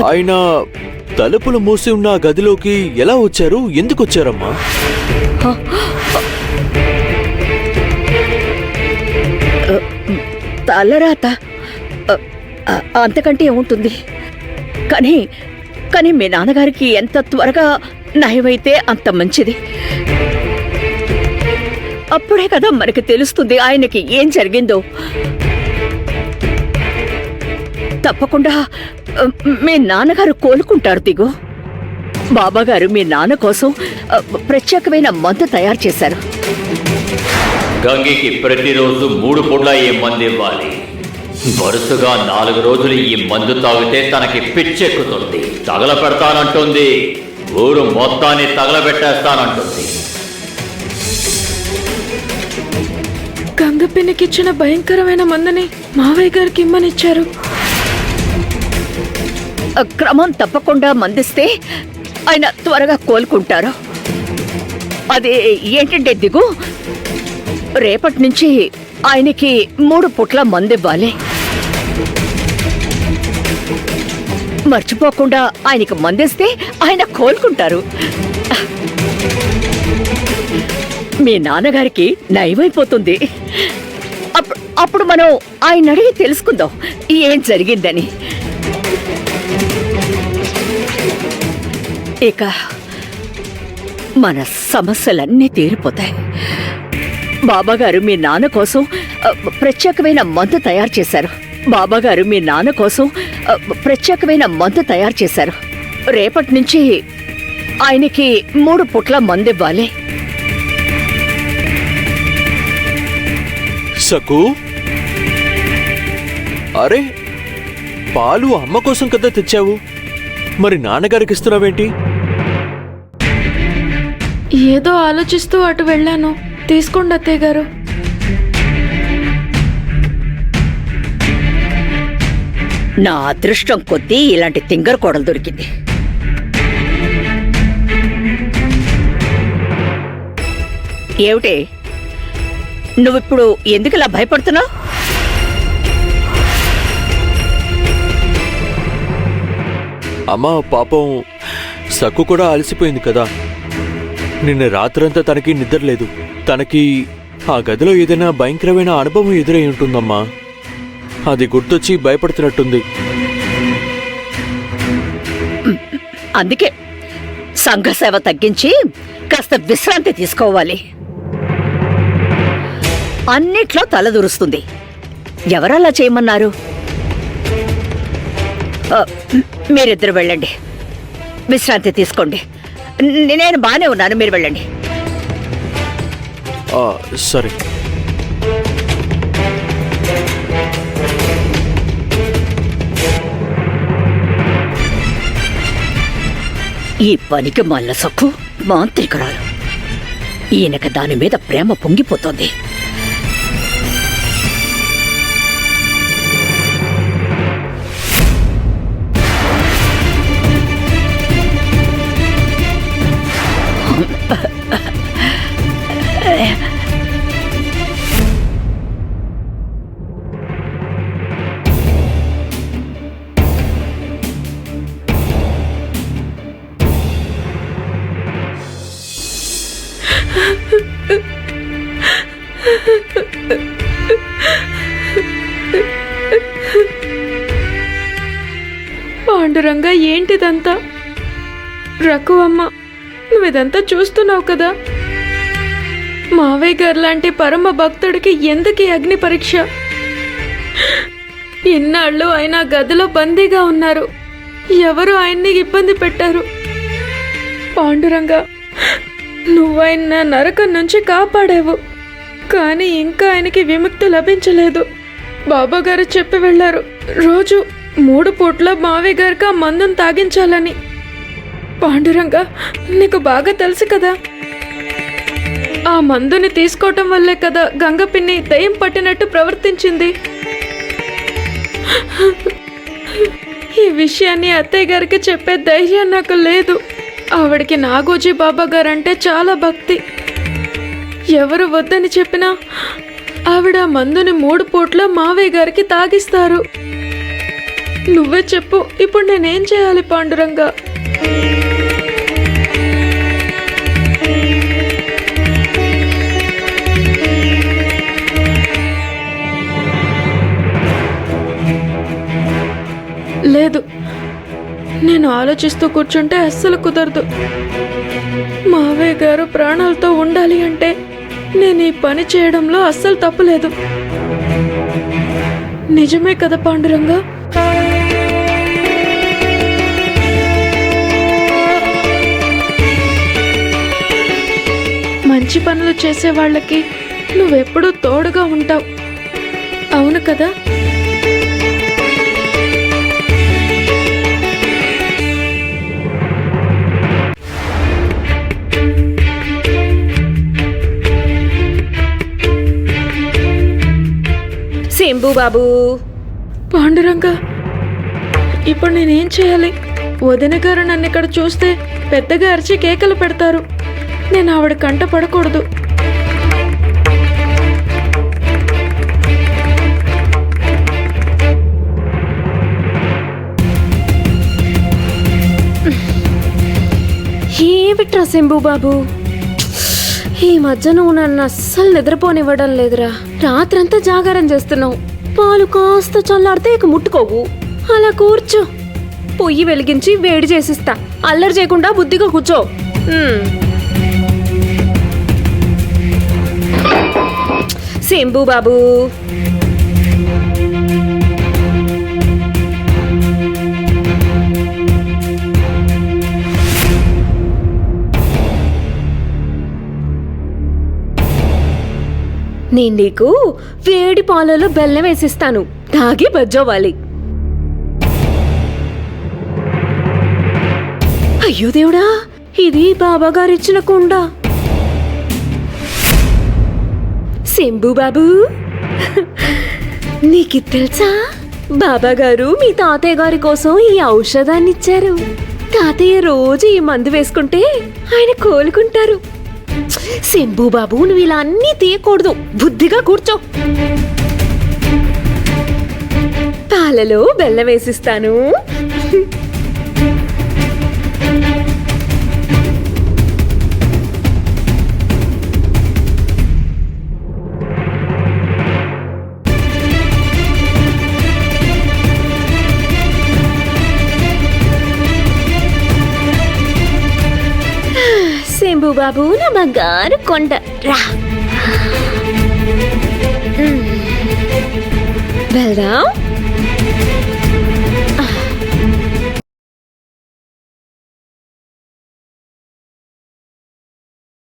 ఆయన తలుపులు మూసి ఉన్న గదిలోకి ఎలా వచ్చారు? ఎందుకు వచ్చారమ్మా? తలరాత, అంతకంటే ఏముంటుంది. కానీ కానీ మీ నాన్నగారికి ఎంత త్వరగా నయమైతే అంత మంచిది. అప్పుడే కదా మనకి తెలుస్తుంది ఆయనకి ఏం జరిగిందో. తప్పకుండా మీ నాన్నగారు కోలుకుంటారు. దిగు, బాబాగారు మీ నాన్న కోసం ప్రత్యేకమైన మందు తయారు చేశారు. గంగికి ప్రతిరోజు 3 పూట్ల ఈ మందు ఇవ్వాలి. వరుసగా 4 రోజులు ఈ మందు తాగితే తనకి పిచ్చెక్కుతుంది. తగలపెడతానంటుంది. ఊరు మొత్తాన్ని తగలబెట్టేస్తానంటుంది. గంగపిన్నికిచ్చిన భయంకరమైన మందుని మావయ్య గారికి ఇమ్మనిచ్చారు. క్రమం తప్పకుండా మందిస్తే ఆయన త్వరగా కోలుకుంటారు. అదే ఏంటంటే దిగు, రేపటి నుంచి ఆయనకి 3 పూట్ల మందివ్వాలి. మర్చిపోకుండా ఆయనకి మందిస్తే ఆయన కోలుకుంటారు. మీ నాన్నగారికి నయమైపోతుంది. అప్పుడు మనం ఆయన అడిగి తెలుసుకుందాం ఏం జరిగిందని. ఇక మన సమస్యలన్నీ తీరిపోతాయి. బాబాగారు మీ నాన్న కోసం ప్రత్యేకమైన మందు తయారు చేశారు. బాబాగారు మీ నాన్న కోసం ప్రత్యేకమైన మందు తయారు చేశారు. రేపటి నుంచి ఆయనకి 3 పూట్ల మందివ్వాలి. సకు, అరే పాలు అమ్మ కోసం కదా తెచ్చావు, మరి నాన్నగారికి ఇస్తున్నావేంటి? ఏదో ఆలోచిస్తూ అటు వెళ్ళాను. తీసుకోండి అత్తయ్య గారు. నా అదృష్టం కొద్దీ ఇలాంటి తింగర కోడలు దొరికింది. ఏమిటి నువ్విప్పుడు ఎందుకు ఇలా భయపడుతున్నావు? అమ్మా పాపం సక్కు కూడా అలసిపోయింది కదా. నిన్న రాత్రంతా తనకి నిద్రలేదు. తనకి ఆ గదిలో ఏదైనా భయంకరమైన అనుభవం ఎదురై ఉంటుందమ్మా. అది గుర్తొచ్చి భయపడుతున్నట్టుంది. అందుకే సంఘసేవ తగ్గించి కాస్త విశ్రాంతి తీసుకోవాలి. అన్నిట్లో తలదూరుస్తుంది. ఎవరలా చేయమన్నారు? మీరిద్దరు వెళ్ళండి, విశ్రాంతి తీసుకోండి. నేను బానే ఉన్నాను, మీరు వెళ్ళండి. సరే. ఈ పనికి మల్ల సక్కు మాంత్రికురాలు. ఈయనకు దాని మీద ప్రేమ పొంగిపోతోంది. పాండురంగా, ఏంటిదంతా? రఘువమ్మ, నువ్విదంతా చూస్తున్నావు కదా. మావయ్య గారు లాంటి పరమ భక్తుడికి ఎందుకు ఈ అగ్ని పరీక్ష? ఇన్నాళ్ళు ఆయన గదిలో బందీగా ఉన్నారు. ఎవరు ఆయన్ని ఇబ్బంది పెట్టారు? పాండురంగా, నువ్వైన నరకం నుంచి కాపాడావు. కానీ ఇంకా ఆయనకి విముక్తి లభించలేదు. బాబాగారు చెప్పి వెళ్లారు, రోజు 3 పూట్ల మావయ్య గారికి ఆ మందును తాగించాలని. పాండురంగా, నీకు బాగా తెలుసు కదా, ఆ మందుని తీసుకోవటం వల్లే కదా గంగపిన్ని దయ్యం పట్టినట్టు ప్రవర్తించింది. ఈ విషయాన్ని అత్తయ్య గారికి చెప్పే ధైర్యం నాకు లేదు. ఆవిడికి నాగోజీ బాబా గారంటే చాలా భక్తి. ఎవరు వద్దని చెప్పినా ఆవిడ మందుని 3 పూట్ల మావయ్య గారికి తాగిస్తారు. నువ్వే చెప్పు, ఇప్పుడు నేనేం చేయాలి పాండురంగా? లేదు, నేను ఆలోచిస్తూ కూర్చుంటే అస్సలు కుదరదు. మావయ్య గారు ప్రాణాలతో ఉండాలి అంటే నేను ఈ పని చేయడంలో అస్సలు తప్పులేదు. నిజమే కదా పాండురంగా? మంచి పనులు చేసే వాళ్ళకి నువ్వెప్పుడూ తోడుగా ఉంటావు, అవును కదా? శంభు బాబు. పాండురంగా, ఇప్పుడు నేనేం చేయాలి? వదిన గారు నన్ను ఇక్కడ చూస్తే పెద్దగా అరిచి కేకలు పెడతారు. నేను ఆవిడ కంట పడకూడదు. ఏమిట్రా శంభు బాబు, ఈ మధ్య నువ్వు నన్ను అస్సలు నిద్రపోనివ్వడం లేదురా. రాత్రంతా జాగారం చేస్తున్నావు. పాలు కాస్త చల్లారితే ఇక ముట్టుకోవు. అలా కూర్చో, పొయ్యి వెలిగించి వేడి చేసిస్తా. అల్లరి చేయకుండా బుద్ధిగా కూర్చో. శంభు బాబు, నేను నీకు వేడి పాలలో బెల్లం వేసిస్తాను, తాగి బజ్జోవాలి. అయ్యో దేవుడా, ఇది బాబాగారిచ్చిన కుండ. శంభు బాబు, నీకు తెలుసా, బాబాగారు మీ తాతయ్య గారి కోసం ఈ ఔషధాన్ని ఇచ్చారు. తాతయ్య రోజు ఈ మందు వేసుకుంటే ఆయన కోలుకుంటారు. శంభు బాబు, నువ్వు ఇలా అన్నీ తీయకూడదు, బుద్ధిగా కూర్చో. పాలలో బెల్లం వేసిస్తాను. శంభు బాబు, నా బంగారు కొండ రా. వెళ్దాం.